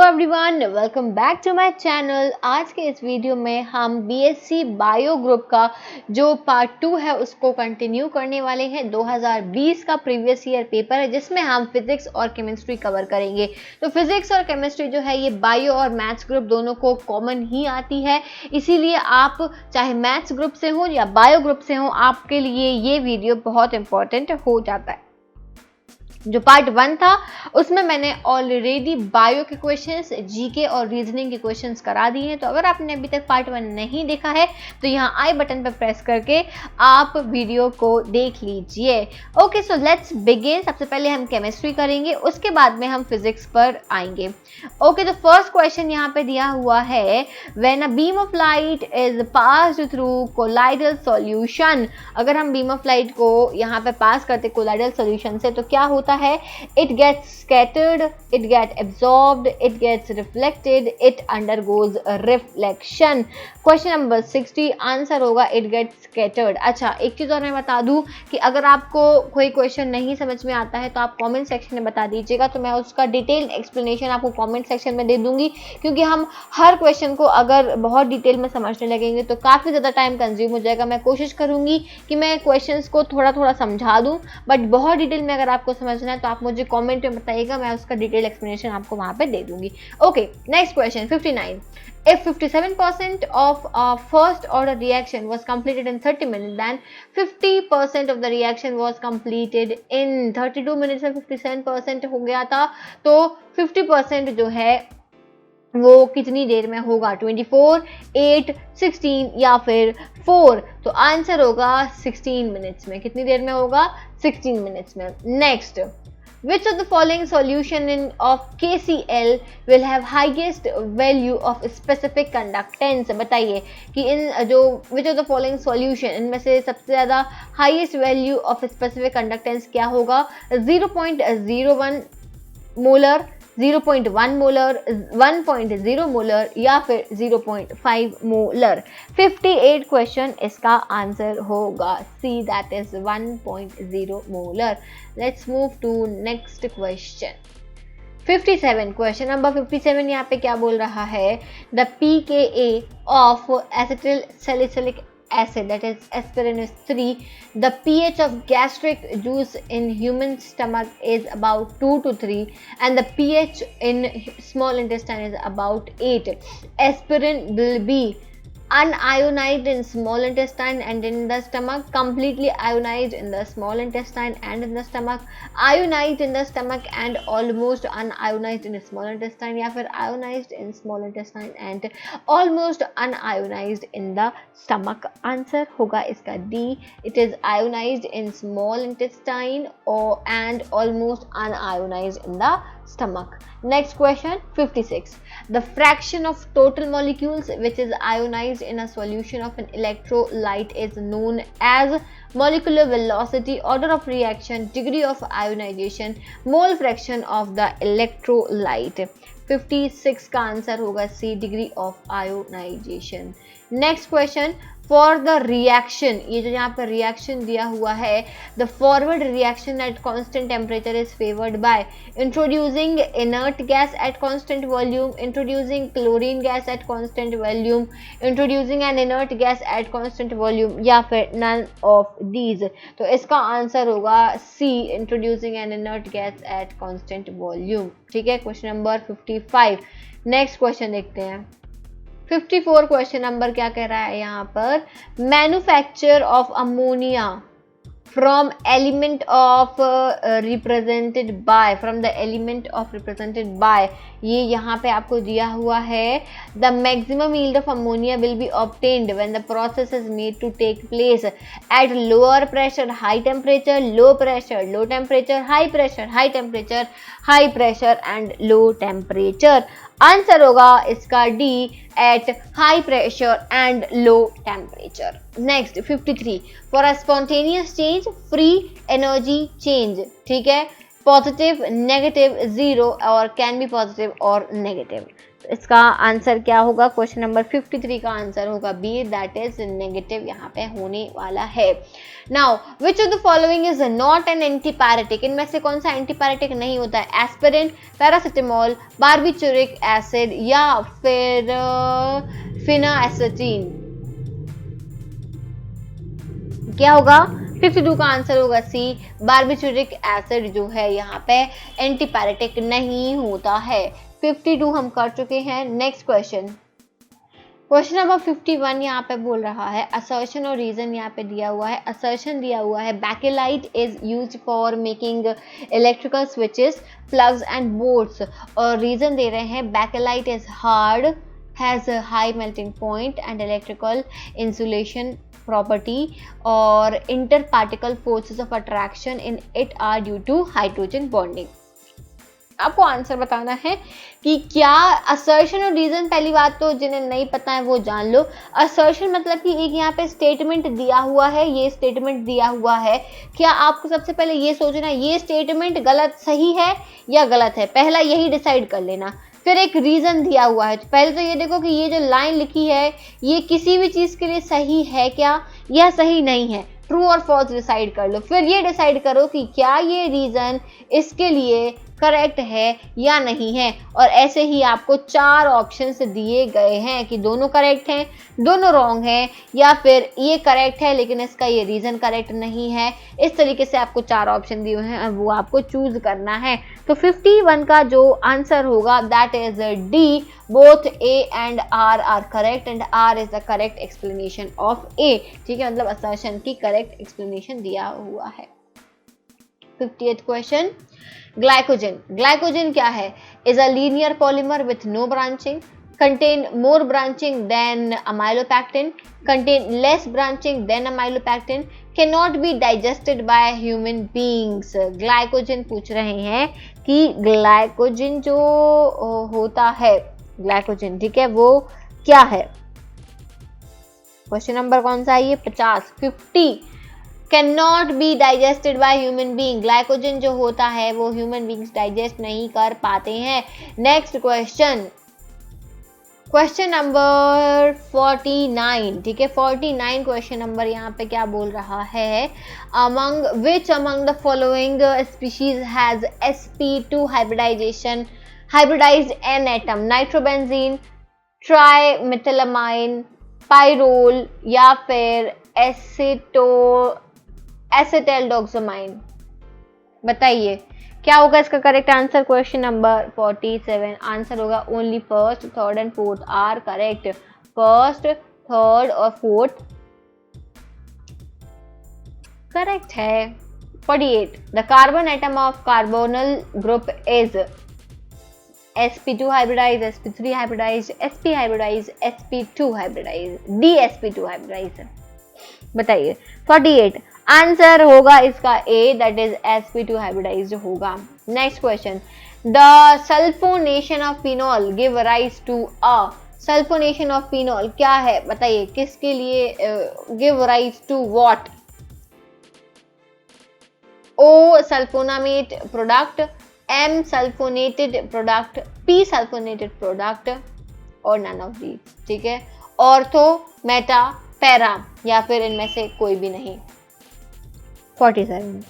Everyone, welcome back to my channel. आज के इस वीडियो में हम बीएससी बायो ग्रुप का जो पार्ट 2 है उसको कंटिन्यू करने वाले हैं। 2020 का प्रीवियस ईयर पेपर है जिसमें हम फिजिक्स और केमिस्ट्री कवर करेंगे। तो फिजिक्स और केमिस्ट्री जो है ये बायो और मैथ्स ग्रुप दोनों को कॉमन ही आती है, इसीलिए आप चाहे मैथ्स ग्रुप से हो या बायो ग्रुप से हो, आपके लिए ये वीडियो बहुत इंपॉर्टेंट हो जाता है। जो पार्ट 1 था उसमें मैंने ऑलरेडी बायो के क्वेश्चंस, जीके और रीजनिंग के क्वेश्चंस करा दिए हैं। तो अगर आपने अभी तक पार्ट 1 नहीं देखा है तो यहाँ आई बटन पर प्रेस करके आप वीडियो को देख लीजिए। Okay, so let's begin. सबसे पहले हम केमिस्ट्री करेंगे, उसके बाद में हम फिजिक्स पर आएंगे। ओके, तो फर्स्ट क्वेश्चन यहाँ पे दिया हुआ है, when a beam of light is passed through colloidal solution. अगर हम बीम ऑफ लाइट को यहाँ पे पास करते कोलाइडल सॉल्यूशन से तो क्या होता है? It gets scattered, it gets absorbed, it gets reflected, it undergoes a reflection. Question number 60 answer होगा it gets scattered। अच्छा, एक चीज और मैं बता दूं कि अगर आपको कोई क्वेश्चन नहीं समझ में आता है तो आप कमेंट सेक्शन में बता दीजिएगा, तो मैं उसका डिटेल एक्सप्लेनेशन आपको कमेंट सेक्शन में दे दूंगी। क्योंकि हम हर क्वेश्चन को अगर बहुत डिटेल में समझने लगेंगे तो काफी ज्यादा टाइम कंज्यूम हो जाएगा। मैं कोशिश करूंगी कि मैं क्वेश्चंस को थोड़ा थोड़ा समझा दूं, बट बहुत डिटेल में अगर आपको समझना है तो आप मुझे कमेंट में बताइएगा, मैं उसका डिटेल एक्सप्लेनेशन आपको वहां पे दे दूंगी। Okay, next question 59। If 57% of a first order reaction was completed in 30 minutes, then 50% of the reaction was completed in 32 minutes में 57% हो गया था, तो 50% जो है वो कितनी देर में होगा? 24, 8, 16 या फिर 4? तो आंसर होगा 16 मिनट्स में। कितनी देर में होगा? 16 मिनट्स में। Next, which of the following solution of KCl will have highest value of specific conductance? बताइए कि इन जो which of the following solution, इनमें से सबसे ज्यादा highest value of specific conductance क्या होगा? 0.01 मोलर, 0.1 मोलर, 1.0 मोलर या फिर 0.5 मोलर। 58 क्वेश्चन इसका आंसर होगा C, that is 1.0 molar. Let's move to next question 57। Question number 57 यहाँ पे क्या बोल रहा है? The pKa of acetyl salicylic acid, that is aspirin, is 3. The pH of gastric juice in human stomach is about 2 to 3 and the pH in small intestine is about 8. Aspirin will be unionized in small intestine and in the stomach, completely ionized in the small intestine and in the stomach, ionized in the stomach and almost unionized in the small intestine, या फिर ionized in small intestine and almost unionized in the stomach। Answer होगा इसका D, it is ionized in small intestine or and almost unionized in the stomach। Next question 56। The fraction of total molecules which is ionized in a solution of an electrolyte is known as molecular velocity, order of reaction, degree of ionization, mole fraction of the electrolyte। 56 का answer होगा C, degree of ionization। Next question, for the reaction, ये जो यहाँ पर reaction दिया हुआ है, the forward reaction at constant temperature is favoured by introducing inert gas at constant volume, introducing chlorine gas at constant volume, introducing an inert gas at constant volume या फिर none of these. तो इसका answer होगा C, introducing an inert gas at constant volume. ठीक है, question number 55। Next question देखते हैं 54। Question number क्या कह रहा है यहाँ पर? Manufacture of ammonia from element of represented by, from the element of represented by, ये यहाँ पे आपको दिया हुआ है। The maximum yield of ammonia will be obtained when the process is made to take place at lower pressure, high temperature, low pressure, low temperature, high pressure, high temperature, high pressure and low temperature. Answer होगा इसका D, at high pressure and low temperature. Next 53। For a spontaneous change, free energy change, ठीक है, positive, negative, zero और can be positive और negative. तो इसका answer क्या होगा? क्वेश्चन नंबर 53 का आंसर होगा बी, दैट इज नेगेटिव यहाँ पे होने वाला है। Now which of the following is not an antipyretic? इनमें से कौन सा एंटीपायरेटिक नहीं होता है? एस्पिरिन, पैरासिटामोल, बार्बिटूरिक एसिड या फिर फिनाएसिटीन। क्या होगा? 52 का आंसर होगा सी, बार्बिटूरिक एसिड जो है यहाँ पे एंटीपायरेटिक नहीं होता है। 52 हम कर चुके हैं। नेक्स्ट क्वेश्चन, क्वेश्चन नंबर 51 यहाँ पे बोल रहा है, असर्शन और रीजन यहाँ पे दिया हुआ है। असर्शन दिया हुआ है bakelite is used for making electrical switches, plugs and boards, और रीजन दे रहे हैं bakelite is hard, has a high melting point and electrical insulation property और interparticle forces of attraction in it are due to hydrogen bonding। आपको answer बताना है कि क्या असर्शन और रीजन, पहली बात तो जिन्हें नहीं पता है वो जान लो। असर्शन मतलब कि एक यहाँ पे स्टेटमेंट दिया हुआ है, ये स्टेटमेंट दिया हुआ है। क्या आपको सबसे पहले ये सोचना है ये स्टेटमेंट गलत सही है या गलत है, पहला यही डिसाइड कर लेना। फिर एक रीजन दिया हुआ है, तो पहले तो ये देखो कि ये जो लाइन लिखी है ये किसी भी चीज के लिए सही है क्या या सही नहीं है, ट्रू और फॉल्स डिसाइड कर लो। फिर ये डिसाइड करो कि क्या ये रीजन इसके लिए करेक्ट है या नहीं है, और ऐसे ही आपको 4 ऑप्शंस दिए गए हैं कि दोनों करेक्ट हैं, दोनों रॉन्ग हैं, या फिर ये करेक्ट है लेकिन इसका ये रीजन करेक्ट नहीं है। इस तरीके से आपको 4 ऑप्शन दिए हैं और वो आपको चूज करना है। तो 51 का जो आंसर होगा that is D, both A and R are correct and R is the correct explanation of A. ठीक है, मतलब असर्शन की करेक्ट एक्सप्लेनेशन दिया हुआ है। 50th question, glycogen. ग्लाइकोजन क्या है? Is a linear polymer with no branching, contain more branching than amylopectin, contain less branching than amylopectin, cannot be digested by human beings। Glycogen पूछ रहे हैं कि ग्लाइकोजन जो होता है, ग्लाइकोजन, ठीक है, वो क्या है? क्वेश्चन नंबर कौन सा है ये? 50 can not be digested by human being. Glycogen जो होता है वो ह्यूमन बींग्स डाइजेस्ट नहीं कर पाते हैं। नेक्स्ट क्वेश्चन, क्वेश्चन नंबर 49, ठीक है, 49 क्वेश्चन नंबर यहाँ पे क्या बोल रहा है? Among which among the following species has sp2 hybridisation, hybridised N atom, nitrobenzene, trimethylamine, pyrrole या फिर एसिटाइलडोक्सामाइन। बताइए क्या होगा इसका correct answer? Question number 47 answer होगा only first, third and fourth are correct. First, third और फोर्थ करेक्ट है। 48 the carbon atom of carbonyl group is sp2 hybridise, sp3 hybridise, sp hybridise, sp2 hybridise, dsp2 hybridise. बताइए 48 answer होगा इसका ए, that is sp2 hybridised होगा। Next question, the sulphonation of phenol give rise to a. Sulphonation of phenol क्या है? बताइए किसके लिए? Give rise to what? O सल्फोनामेट product, M sulphonated product, P sulphonated product और नन ऑफ दीज। ठीक है, ऑर्थो, मेटा, पैरा या फिर इनमें से कोई भी नहीं। 47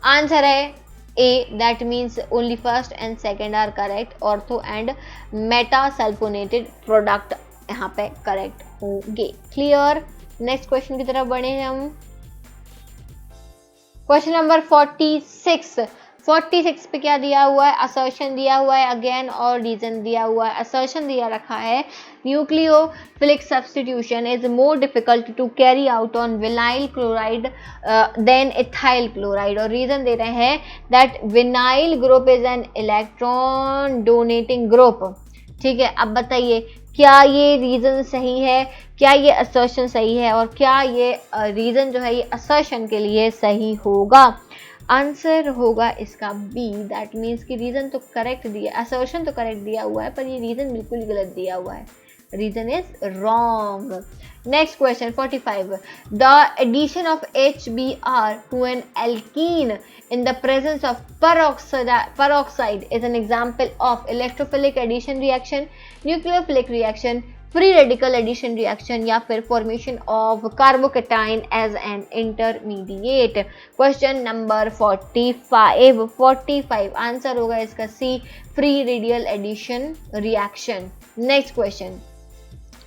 आंसर है A, that means only first and second are correct. Ortho and meta sulphonated product यहाँ पे करेक्ट होंगे। क्लियर? नेक्स्ट क्वेश्चन की तरफ बढ़े हैं हम। क्वेश्चन नंबर 46 पे क्या दिया हुआ है? असर्शन दिया हुआ है अगेन और रीजन दिया हुआ है। असर्शन दिया रखा है nucleophilic substitution is more difficult to carry out on vinyl chloride than ethyl chloride, और रीजन दे रहे हैं that vinyl group is an electron donating group. ठीक है, अब बताइए क्या ये रीजन सही है, क्या ये असर्शन सही है, और क्या ये रीजन जो है ये असर्शन के लिए सही होगा? आंसर होगा इसका बी, दैट मीन्स कि रीजन तो करेक्ट दिया, असर्शन तो करेक्ट दिया हुआ है पर ये रीजन बिल्कुल गलत दिया हुआ है। Reason is wrong. Next question 45. The addition of HBr to an alkene in the presence of peroxide is an example of electrophilic addition reaction, nucleophilic reaction, free radical addition reaction या फिर formation of carbocation as an intermediate. Question number 45 answer होगा इसका C, free radical addition reaction. Next question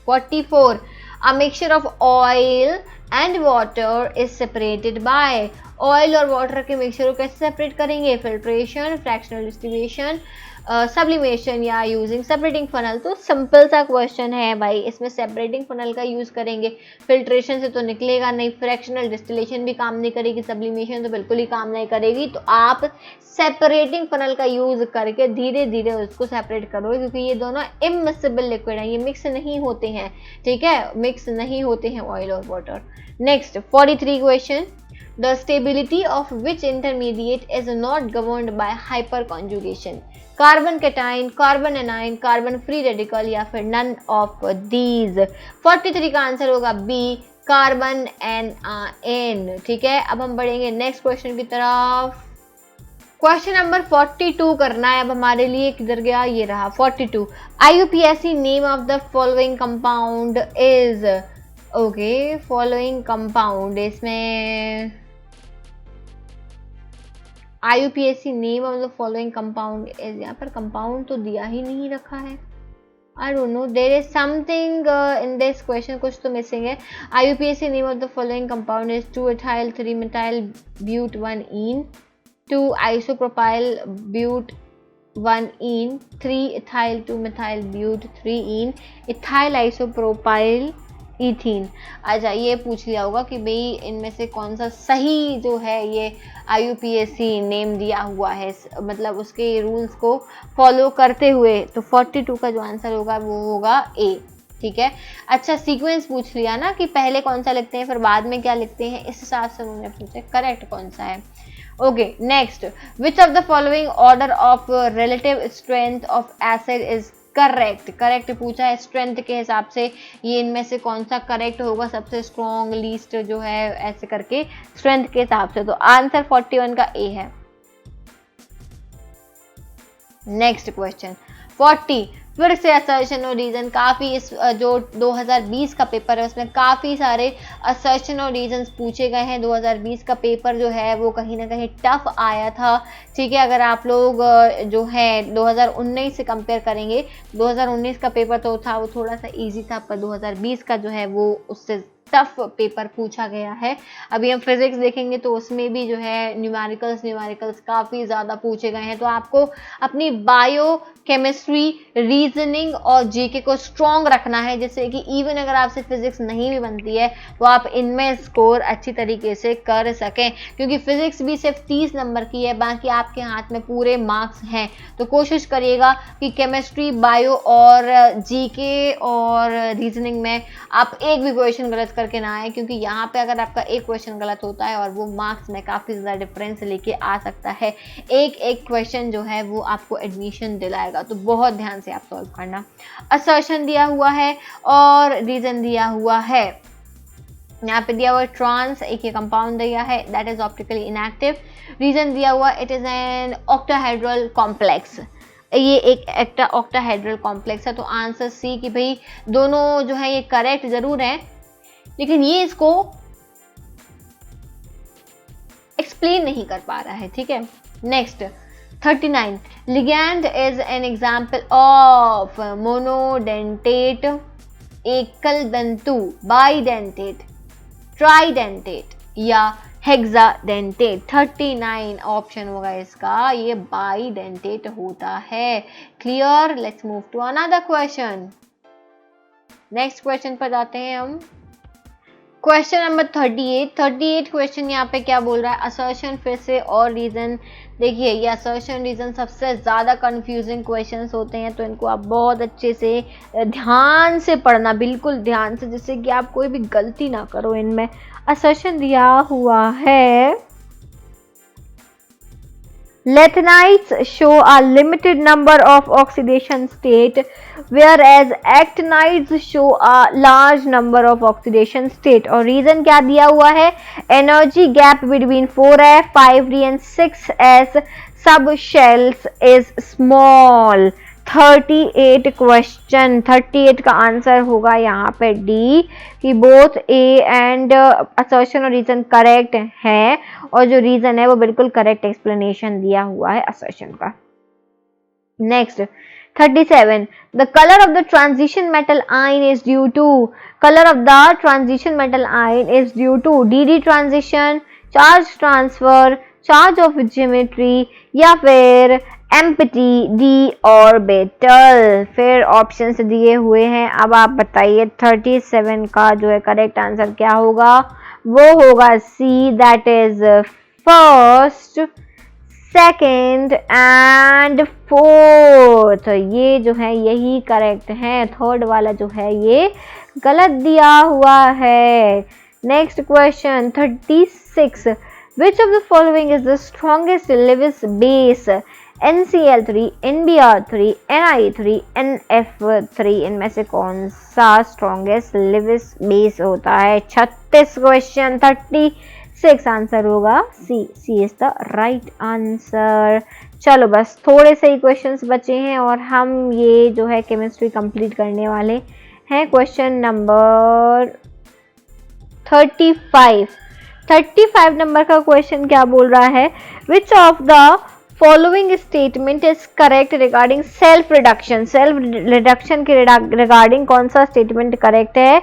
44. A mixture of oil and water is separated by. Oil और water के mixture को कैसे separate करेंगे? Filtration, fractional distillation, sublimation या using separating funnel. तो simple सा क्वेश्चन है भाई, इसमें सेपरेटिंग फनल का यूज करेंगे. फिल्ट्रेशन से तो निकलेगा नहीं, फ्रैक्शनल डिस्टिलेशन भी काम नहीं करेगी, सब्लिमेशन तो बिल्कुल ही काम नहीं करेगी. तो आप सेपरेटिंग फनल का यूज करके धीरे धीरे उसको सेपरेट करो, क्योंकि ये दोनों इमिक्सिबल लिक्विड है, ये मिक्स नहीं होते हैं. ठीक है, मिक्स नहीं होते हैं ऑयल और water. Next 43 question. The stability of which intermediate is not governed by hyperconjugation? Carbon cation, carbon A9, carbon free radical या फिर none of these. 43 का आंसर होगा बी, कार्बन एन. ठीक है, अब हम बढ़ेंगे नेक्स्ट क्वेश्चन की तरफ. क्वेश्चन नंबर 42 करना है अब हमारे लिए. किधर गया? ये रहा 42. IUPAC name of the following compound is. Okay, following compound, इसमें IUPAC name of the following compound is, यहाँ पर कंपाउंड तो दिया ही नहीं रखा है. I don't know, there is something in this question, कुछ तो मिसिंग है. IUPAC name of the following compound is 2-ethyl 3-methyl but 1-ene, 2-isopropyl but 1-ene, 3-ethyl 2-methyl but 3-ene, ethyl isopropyl ethene. अच्छा, ये पूछ लिया होगा कि भाई इनमें से कौन सा सही जो है ये IUPAC नेम दिया हुआ है, मतलब उसके रूल्स को फॉलो करते हुए. तो 42 का जो आंसर होगा वो होगा ए. ठीक है, अच्छा सीक्वेंस पूछ लिया ना कि पहले कौन सा लिखते हैं फिर बाद में क्या लिखते हैं, इस हिसाब से उन्होंने पूछा करेक्ट कौन सा है. Okay, next. Which of the following order of relative strength of acid is correct? Correct पूछा है, स्ट्रेंथ के हिसाब से ये इनमें से कौन सा करेक्ट होगा, सबसे स्ट्रॉन्ग, लीस्ट जो है, ऐसे करके स्ट्रेंथ के हिसाब से. तो आंसर 41 का ए है. Next question 40. फिर से असर्शन और रीजन, काफ़ी इस जो 2020 का पेपर है उसमें काफ़ी सारे असर्शन और रीजन्स पूछे गए हैं. 2020 का पेपर जो है वो कहीं ना कहीं टफ आया था. ठीक है, अगर आप लोग जो है 2019 से कंपेयर करेंगे, 2019 का पेपर तो था वो थोड़ा सा इजी था, पर 2020 का जो है वो उससे टफ पेपर पूछा गया है. अभी हम फिजिक्स देखेंगे तो उसमें भी जो है न्यूमेरिकल्स काफ़ी ज़्यादा पूछे गए हैं. तो आपको अपनी बायो केमिस्ट्री, रीजनिंग और जीके को स्ट्रॉन्ग रखना है, जिससे कि इवन अगर आपसे फिजिक्स नहीं भी बनती है तो आप इनमें स्कोर अच्छी तरीके से कर सकें, क्योंकि फिजिक्स भी सिर्फ 30 नंबर की है, बाकी आपके हाथ में पूरे मार्क्स हैं. तो कोशिश करिएगा कि केमिस्ट्री, बायो और जीके और रीजनिंग में आप एक भी क्वेश्चन गलत करके ना आए, क्योंकि यहाँ पे अगर आपका एक क्वेश्चन गलत होता है और वो मार्क्स में काफ़ी ज़्यादा डिफरेंस लेके आ सकता है. एक क्वेश्चन जो है वो आपको एडमिशन दिलाएगा, तो बहुत ध्यान से आप सॉल्व करना. असर्शन दिया हुआ है और रीजन दिया हुआ है. यहाँ पे दिया हुआ है ट्रांस, एक ये कंपाउंड दिया है that is optically inactive. Reason दिया हुआ it is an octahedral complex, ये एक ऑक्टाहेड्रल कॉम्प्लेक्स है. तो आंसर सी कि भाई दोनों जो है ये करेक्ट जरूर है, लेकिन ये इसको एक्सप्लेन नहीं कर पा रहा है. ठीक है, next 39. Ligand is an example of monodentate, एकल दंतु, बाइडेंटेट, ट्राइडेंटेट या हेक्साडेंटेट. 39 ऑप्शन होगा इसका, ये बाइडेंटेट होता है. Clear? Let's move to another question. Next question पर जाते हैं हम. क्वेश्चन नंबर 38 क्वेश्चन यहाँ पे क्या बोल रहा है? असर्शन फिर से और रीजन. देखिए, ये असर्शन रीजन सबसे ज़्यादा कंफ्यूजिंग क्वेश्चंस होते हैं, तो इनको आप बहुत अच्छे से ध्यान से पढ़ना, बिल्कुल ध्यान से, जिससे कि आप कोई भी गलती ना करो. इनमें असर्शन दिया हुआ है Lanthanides show a limited number of oxidation state, whereas actinides show a large number of oxidation state. और रीजन क्या दिया हुआ है? Energy gap between 4f 5d and 6s सब शेल्स इज स्मॉल। 38 क्वेश्चन, 38 का आंसर होगा यहाँ पे डी कि बोथ ए एंड असर्शन और रीजन करेक्ट है, और जो रीजन है वो बिल्कुल करेक्ट एक्सप्लेनेशन दिया हुआ है असर्शन का। Next 37, the colour of the transition metal ion is due to, colour of the transition metal ion is due to D transition, charge transfer, charge of geometry, या फिर empty D orbital. फिर options दिए हुए हैं, अब आप बताइए 37 का जो है करेक्ट आंसर क्या होगा? वो होगा C, that is first, second and fourth. ये जो है यही करेक्ट है, थर्ड वाला जो है ये गलत दिया हुआ है। Next question 36, which of the following is the strongest Lewis base? NCl3, NBr3, Ni3, NF3, इनमें से कौन सा स्ट्रॉन्गेस्ट लिविस बेस होता है? 36 क्वेश्चन 36 आंसर होगा सी इज द राइट आंसर। चलो बस थोड़े से ही क्वेश्चंस बचे हैं और हम ये जो है केमिस्ट्री कंप्लीट करने वाले हैं। क्वेश्चन नंबर 35 नंबर का क्वेश्चन क्या बोल रहा है? विच of the following statement is correct regarding self reduction? Self reduction के रिगार्डिंग कौन सा स्टेटमेंट करेक्ट है?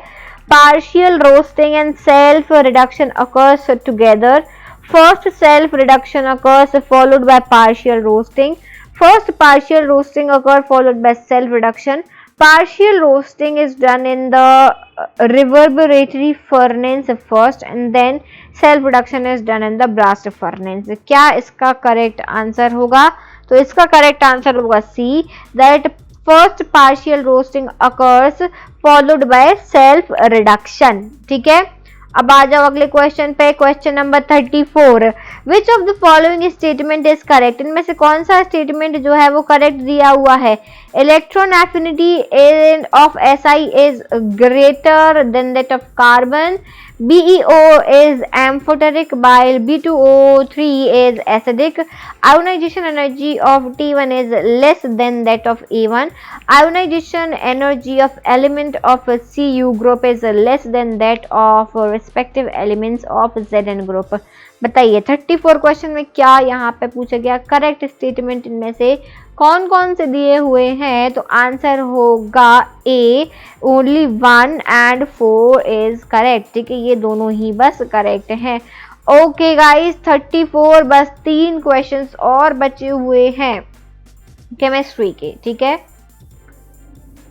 Partial roasting and self reduction occurs together. First self reduction occurs followed by partial roasting. First partial roasting occur followed by self reduction. Partial roasting is done in the reverberatory furnace first and then self reduction is done in the blast furnace. क्या इसका correct answer होगा? तो इसका correct answer होगा C, that first partial roasting occurs followed by self reduction. ठीक है, अब आ जाओ अगले क्वेश्चन पे. Question number 34, which of the following statement is correct? इनमें से कौन सा स्टेटमेंट जो है वो करेक्ट दिया हुआ है? Electron affinity of SI is greater than that of carbon. BeO is amphoteric while B2O3 is acidic. Ionization energy of T1 is less than that of A1. Ionization energy of element of Cu group is less than that of respective elements of Zn group. बताइए 34 question में क्या यहाँ पे पूछा गया? Correct statement इनमें से कौन कौन से दिए हुए हैं? तो आंसर होगा ए, ओनली 1 and 4 इज करेक्ट. ठीक है, ये दोनों ही बस करेक्ट हैं. ओके गाइस, 34 बस 3 क्वेश्चंस और बचे हुए हैं केमिस्ट्री के. ठीक है,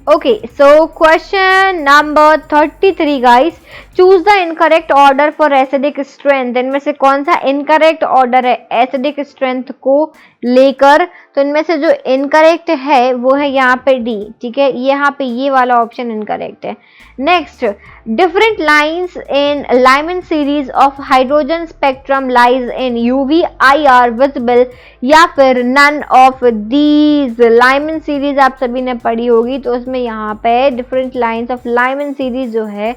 okay, so question number 33 guys, choose the incorrect order for acidic strength. इनमें से कौन सा इनकरेक्ट ऑर्डर है एसिडिक स्ट्रेंथ को लेकर? तो इनमें से जो इनकरेक्ट है वो है यहाँ पे डी. ठीक है, यहाँ पे ये वाला ऑप्शन इनकरेक्ट है. Next, different lines in Lyman series of hydrogen spectrum lies in UV IR visible, या फिर none of these. Lyman series आप सभी ने पढ़ी होगी, तो उसमें यहाँ पे different lines of Lyman series जो है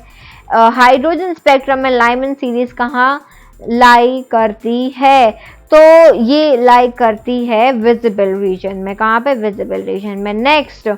हाइड्रोजन स्पेक्ट्रम में लाइमन सीरीज कहाँ लाई करती है? तो ये लाई करती है विजिबल रीजन में. कहाँ पे? विजिबल रीजन में. Next,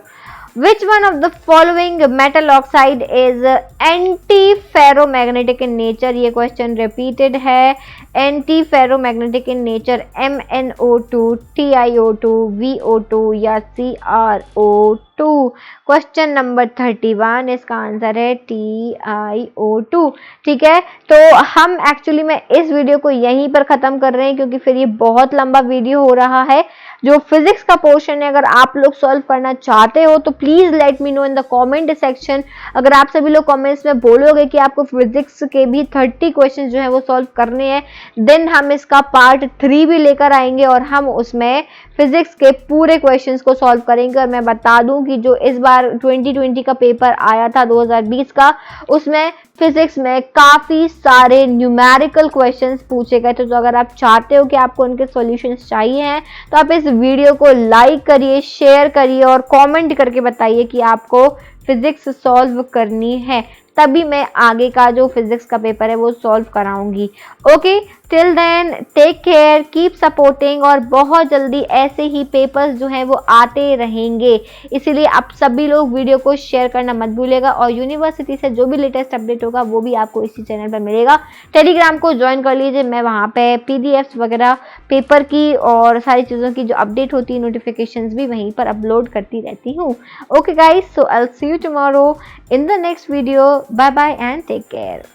which one of the following metal oxide is anti-ferromagnetic in nature? ये क्वेश्चन रिपीटेड है. anti-ferromagnetic in nature MnO2, TiO2, VO2 या CrO2. क्वेश्चन नंबर 31, इसका आंसर है TiO2. ठीक है, तो हम एक्चुअली में इस वीडियो को यहीं पर खत्म कर रहे हैं क्योंकि फिर ये बहुत लंबा वीडियो हो रहा है. जो फिजिक्स का पोर्शन है, अगर आप लोग सॉल्व करना चाहते हो तो please let me know in the comment section. अगर आप सभी लोग कमेंट्स में बोलोगे कि आपको फिजिक्स के भी 30 क्वेश्चन जो है वो सॉल्व करने हैं, देन हम इसका पार्ट 3 भी लेकर आएंगे और हम उसमें फिजिक्स के पूरे क्वेश्चंस को सॉल्व करेंगे। और मैं बता दूं कि जो इस बार 2020 का पेपर आया था 2020 का, उसमें फिजिक्स में काफी सारे न्यूमेरिकल क्वेश्चंस पूछे गए थे। तो अगर आप चाहते हो कि आपको उनके सॉल्यूशंस चाहिए हैं तो आप इस वीडियो को लाइक करिए, शेयर करिए और कमेंट करके बताइए कि आपको फिजिक्स सॉल्व करनी है, तभी मैं आगे का जो फिजिक्स का पेपर है वो सॉल्व कराऊंगी। Okay, till then take care, keep supporting, और बहुत जल्दी ऐसे ही पेपर्स जो हैं वो आते रहेंगे, इसीलिए आप सभी लोग वीडियो को शेयर करना मत भूलिएगा। और यूनिवर्सिटी से जो भी लेटेस्ट अपडेट होगा वो भी आपको इसी चैनल पर मिलेगा। टेलीग्राम को ज्वाइन कर लीजिए, मैं वहाँ पे पीडीएफ्स वगैरह पेपर की और सारी चीज़ों की जो अपडेट होती है, नोटिफिकेशंस भी वहीं पर अपलोड करती रहती हूँ। Okay guys, so I will see you tomorrow in the next video. Bye bye and take care.